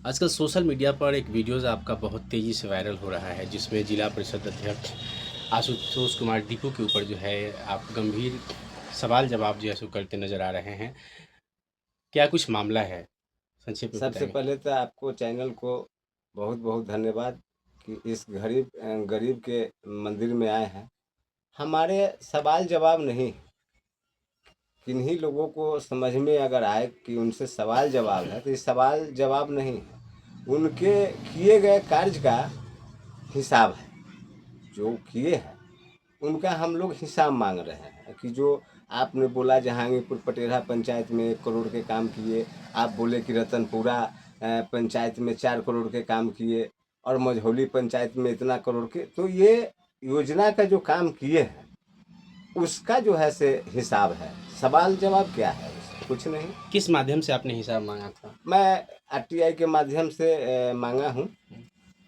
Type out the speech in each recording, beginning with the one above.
आजकल social media पर एक वीडियोस आपका बहुत तेज़ी से वायरल हो रहा है जिसमें जिला परिषद अध्यक्ष आशुतोष कुमार दीपू के ऊपर जो है आप गंभीर सवाल जवाब जो है सो करते नज़र आ रहे हैं। क्या कुछ मामला है? संक्षेप में सबसे बताएँगे? पहले तो आपको चैनल को बहुत बहुत धन्यवाद कि इस गरीब के मंदिर में आए हैं। हमारे सवाल जवाब नहीं, किन्हीं लोगों को समझ में अगर आए कि उनसे सवाल जवाब है तो ये सवाल जवाब नहीं है, उनके किए गए कार्य का हिसाब है। जो किए हैं उनका हम लोग हिसाब मांग रहे हैं कि जो आपने बोला जहांगीरपुर पटेरा पंचायत में 1 करोड़ के काम किए, आप बोले कि रतनपुरा पंचायत में 4 करोड़ के काम किए और मझौली पंचायत में इतना करोड़ के, तो ये योजना का जो काम किए हैं उसका जो है से हिसाब है। सवाल जवाब क्या है उसका? कुछ नहीं। किस माध्यम से आपने हिसाब माँगा था? मैं आरटीआई के माध्यम से मांगा हूँ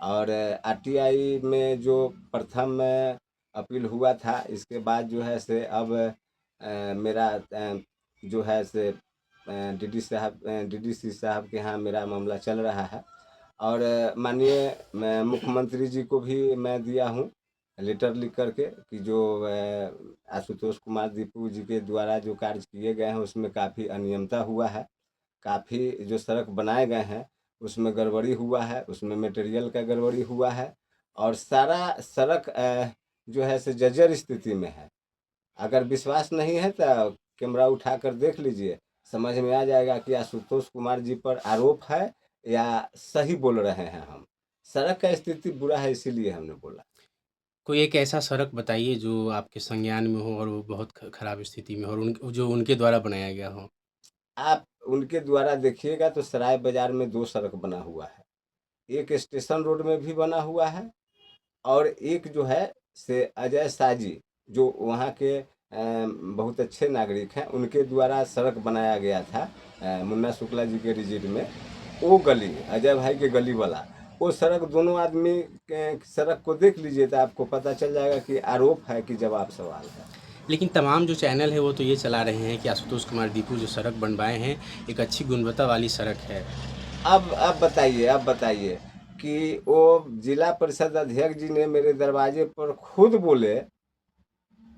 और आरटीआई में जो प्रथम अपील हुआ था, इसके बाद जो है से अब मेरा जो है से डीडीसी साहब के यहाँ मेरा मामला चल रहा है और माननीय मुख्यमंत्री जी को भी मैं दिया हूँ लेटर लिख करके कि जो आशुतोष कुमार दीपू जी के द्वारा जो कार्य किए गए हैं उसमें काफ़ी अनियमितता हुआ है। काफ़ी जो सड़क बनाए गए हैं उसमें गड़बड़ी हुआ है, उसमें मटेरियल का गड़बड़ी हुआ है और सारा सड़क जो है से जर्जर स्थिति में है। अगर विश्वास नहीं है तो कैमरा उठाकर देख लीजिए, समझ में आ जाएगा कि आशुतोष कुमार जी पर आरोप है या सही बोल रहे हैं हम। सड़क का स्थिति बुरा है इसीलिए हमने बोला। कोई एक ऐसा सड़क बताइए जो आपके संज्ञान में हो और वो बहुत खराब स्थिति में हो और जो उनके द्वारा बनाया गया हो? आप उनके द्वारा देखिएगा तो सराय बाज़ार में 2 सड़क बना हुआ है। एक स्टेशन रोड में भी बना हुआ है और एक जो है से अजय शाह जी जो वहाँ के बहुत अच्छे नागरिक हैं, उनके द्वारा सड़क बनाया गया था मुन्ना शुक्ला जी के रिजिड में। वो गली अजय भाई के गली वाला वो सड़क, दोनों आदमी के सड़क को देख लीजिए तो आपको पता चल जाएगा कि आरोप है कि जवाब सवाल है। लेकिन तमाम जो चैनल है वो तो ये चला रहे हैं कि आशुतोष कुमार दीपू जो सड़क बनवाए हैं एक अच्छी गुणवत्ता वाली सड़क है। अब बताइए कि वो जिला परिषद अध्यक्ष जी ने मेरे दरवाजे पर खुद बोले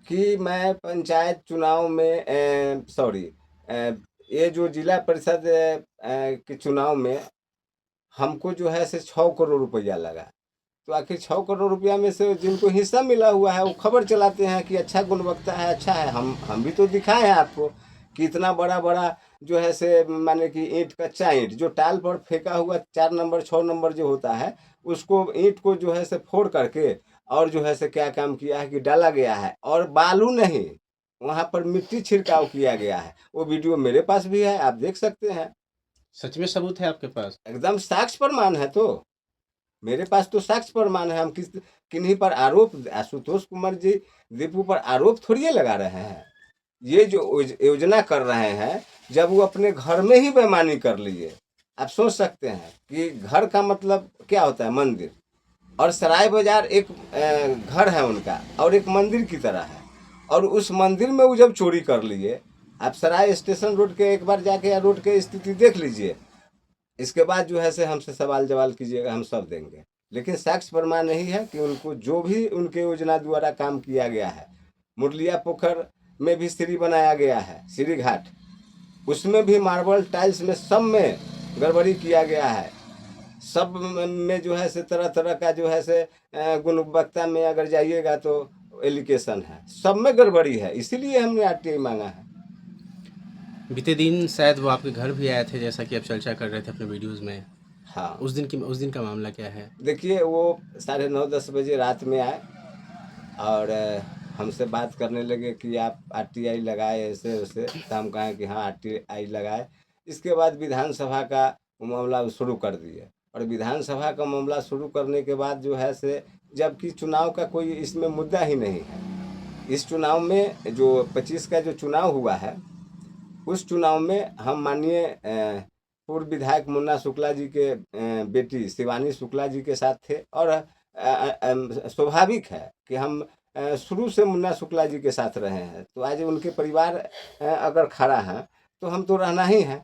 कि मैं पंचायत चुनाव में सॉरी ये जो जिला परिषद के चुनाव में हमको जो है से 6 करोड़ रुपया लगा। तो आखिर 6 करोड़ रुपया में से जिनको हिस्सा मिला हुआ है वो खबर चलाते हैं कि अच्छा गुणवत्ता है, अच्छा है। हम भी तो दिखाए हैं आपको कि इतना बड़ा बड़ा जो है से माने कि ईंट, कच्चा ईंट जो टाल पर फेंका हुआ 4 नंबर 6 नंबर जो होता है उसको ईंट को जो है से फोड़ करके और जो है से क्या काम किया है कि डाला गया है और बालू नहीं, वहां पर मिट्टी छिड़काव किया गया है। वो वीडियो मेरे पास भी है, आप देख सकते हैं। सच में सबूत है आपके पास? एकदम साक्ष्य प्रमाण है। तो मेरे पास तो साक्ष्य प्रमाण है। हम किन्हीं पर आरोप, आशुतोष कुमार जी दीपू पर आरोप थोड़ी लगा रहे हैं। ये जो योजना कर रहे हैं, जब वो अपने घर में ही बेईमानी कर लिए। आप सोच सकते हैं कि घर का मतलब क्या होता है? मंदिर। और सराय बाजार एक घर है उनका और एक मंदिर की तरह है और उस मंदिर में वो जब चोरी कर लिए, आप सराय स्टेशन रोड के एक बार जाके रोड की स्थिति देख लीजिए। इसके बाद जो है से हमसे सवाल जवाब कीजिएगा, हम सब देंगे। लेकिन साक्ष्य प्रमाण नहीं है कि उनको जो भी उनके योजना द्वारा काम किया गया है। मुरलिया पोखर में भी सीढ़ी बनाया गया है, सीढ़ी घाट, उसमें भी मार्बल टाइल्स में सब में गड़बड़ी किया गया है। सब में जो है से तरह तरह का जो है से गुणवत्ता में अगर जाइएगा तो एलिगेशन है, सब में गड़बड़ी है। इसीलिए हमने आरटीआई मांगा है। बीते दिन शायद वो आपके घर भी आए थे जैसा कि आप चर्चा कर रहे थे अपने वीडियोज़ में। हाँ, उस दिन का मामला क्या है? देखिए वो 9:30-10 बजे रात में आए और हमसे बात करने लगे कि आप आरटीआई लगाए ऐसे वैसे। तो हम कहें कि हाँ आरटीआई लगाए। इसके बाद विधानसभा का मामला शुरू कर दिए और विधानसभा का मामला शुरू करने के बाद जो है से, जबकि चुनाव का कोई इसमें मुद्दा ही नहीं है। इस चुनाव में जो 25 का जो चुनाव हुआ है, उस चुनाव में हम माननीय पूर्व विधायक मुन्ना शुक्ला जी के बेटी शिवानी शुक्ला जी के साथ थे और स्वाभाविक है कि हम शुरू से मुन्ना शुक्ला जी के साथ रहे हैं। तो आज उनके परिवार अगर खड़ा है तो हम तो रहना ही है।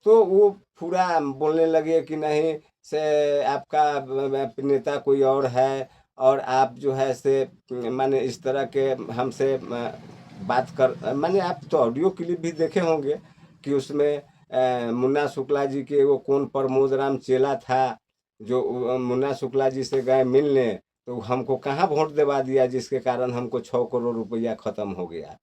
तो वो पूरा बोलने लगे कि नहीं से आपका नेता कोई और है और आप जो है से माने इस तरह के हमसे बात कर, माने आप तो ऑडियो क्लिप भी देखे होंगे कि उसमें मुन्ना शुक्ला जी के वो कौन प्रमोद राम चेला था जो मुन्ना शुक्ला जी से गए मिलने, तो हमको कहाँ वोट दिलवा दिया जिसके कारण हमको 6 करोड़ रुपया खत्म हो गया।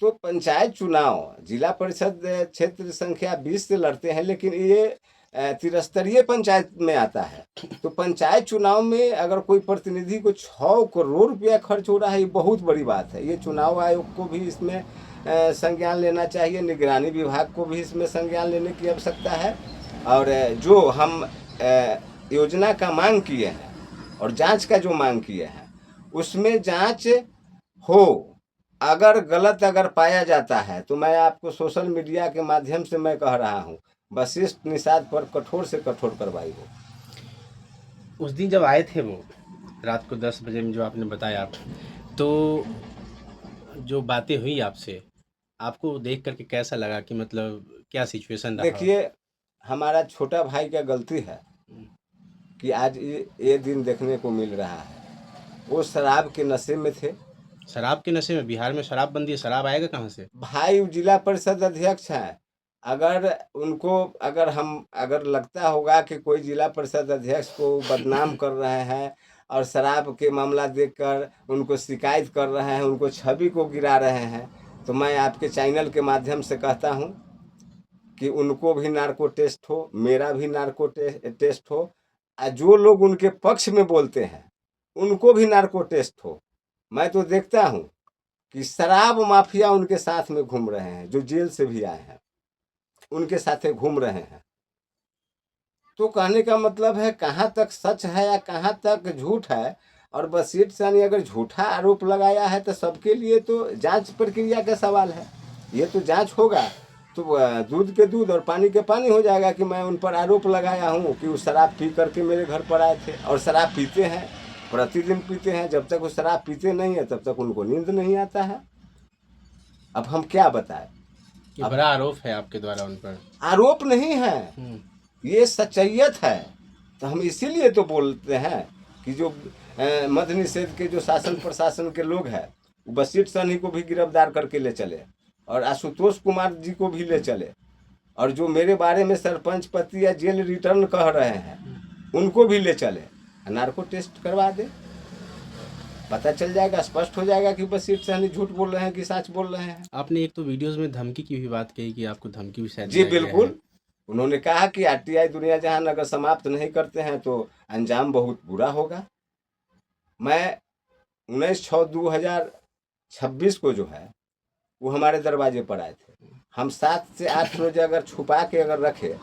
तो पंचायत चुनाव जिला परिषद क्षेत्र संख्या 20 से लड़ते हैं, लेकिन ये त्रिस्तरीय पंचायत में आता है। तो पंचायत चुनाव में अगर कोई प्रतिनिधि को 6 करोड़ रुपया खर्च हो रहा है, ये बहुत बड़ी बात है। ये चुनाव आयोग को भी इसमें संज्ञान लेना चाहिए, निगरानी विभाग को भी इसमें संज्ञान लेने की आवश्यकता है। और जो हम योजना का मांग किए हैं और जांच का जो मांग किए हैं उसमें जांच हो। अगर गलत अगर पाया जाता है तो मैं आपको सोशल मीडिया के माध्यम से मैं कह रहा हूँ, वशिष्ठ निषाद पर कठोर से कठोर कार्रवाई हो। उस दिन जब आए थे वो रात को 10 बजे में जो आपने बताया, तो जो बातें हुई आपसे, आपको देख करके कैसा लगा कि मतलब क्या सिचुएशन रहा? देखिए, हमारा छोटा भाई का गलती है कि आज ये दिन देखने को मिल रहा है। वो शराब के नशे में थे। शराब के नशे में? बिहार में शराबबंदी है, शराब आएगा कहाँ से? भाई जिला परिषद अध्यक्ष हैं। अगर उनको अगर लगता होगा कि कोई जिला परिषद अध्यक्ष को बदनाम कर रहे हैं और शराब के मामला देखकर उनको शिकायत कर रहे हैं, उनको छवि को गिरा रहे हैं, तो मैं आपके चैनल के माध्यम से कहता हूं कि उनको भी नार्को टेस्ट हो, मेरा भी नार्को टेस्ट हो, और जो लोग उनके पक्ष में बोलते हैं उनको भी नार्को टेस्ट हो। मैं तो देखता हूं कि शराब माफिया उनके साथ में घूम रहे हैं, जो जेल से भी आए हैं उनके साथ घूम रहे हैं। तो कहने का मतलब है कहाँ तक सच है या कहाँ तक झूठ है। और बशीर सानी अगर झूठा आरोप लगाया है तो सबके लिए तो जांच प्रक्रिया का सवाल है। ये तो जांच होगा तो दूध के दूध और पानी के पानी हो जाएगा कि मैं उन पर आरोप लगाया हूँ कि वो शराब पी करके मेरे घर पर आए थे। और शराब पीते हैं, प्रतिदिन पीते हैं। जब तक वो शराब पीते नहीं है तब तक उनको नींद नहीं आता है। अब हम क्या बताएं। ये बड़ा आरोप है आपके द्वारा उन पर। आरोप नहीं है, ये सच्चाइयत है। तो हम इसीलिए तो बोलते हैं कि जो मद्य निषेध के जो शासन प्रशासन के लोग हैं बशीर सनी को भी गिरफ्तार करके ले चले और आशुतोष कुमार जी को भी ले चले, और जो मेरे बारे में सरपंच पति या जेल रिटर्न कह रहे हैं उनको भी ले चले, नार्को टेस्ट करवा दे, पता चल जाएगा, स्पष्ट हो जाएगा कि बशीर सनी झूठ बोल रहे हैं कि सच बोल रहे हैं। आपने एक तो वीडियोस में धमकी की भी बात कही कि आपको धमकी भी शायद जी दिया गया बिल्कुल। है। उन्होंने कहा कि आरटीआई दुनिया जहान अगर समाप्त नहीं करते हैं तो अंजाम बहुत बुरा होगा। मैं 19/6/2026 को जो है वो हमारे दरवाजे पर आए थे। हम 7 से 8 रोज अगर छुपा के अगर रखे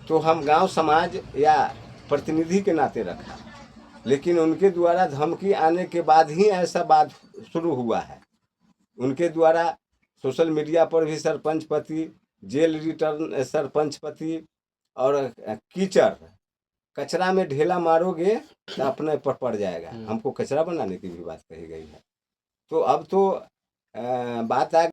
तो हम गांव समाज या प्रतिनिधि के नाते रखा, लेकिन उनके द्वारा धमकी आने के बाद ही ऐसा बात शुरू हुआ है। उनके द्वारा सोशल मीडिया पर भी सरपंच पति, जेल रिटर्न सरपंच पति और कीचड़, कचरा में ढेला मारोगे तो अपने पर पड़ जाएगा, हमको कचरा बनाने की भी बात कही गई है। तो अब तो बात आ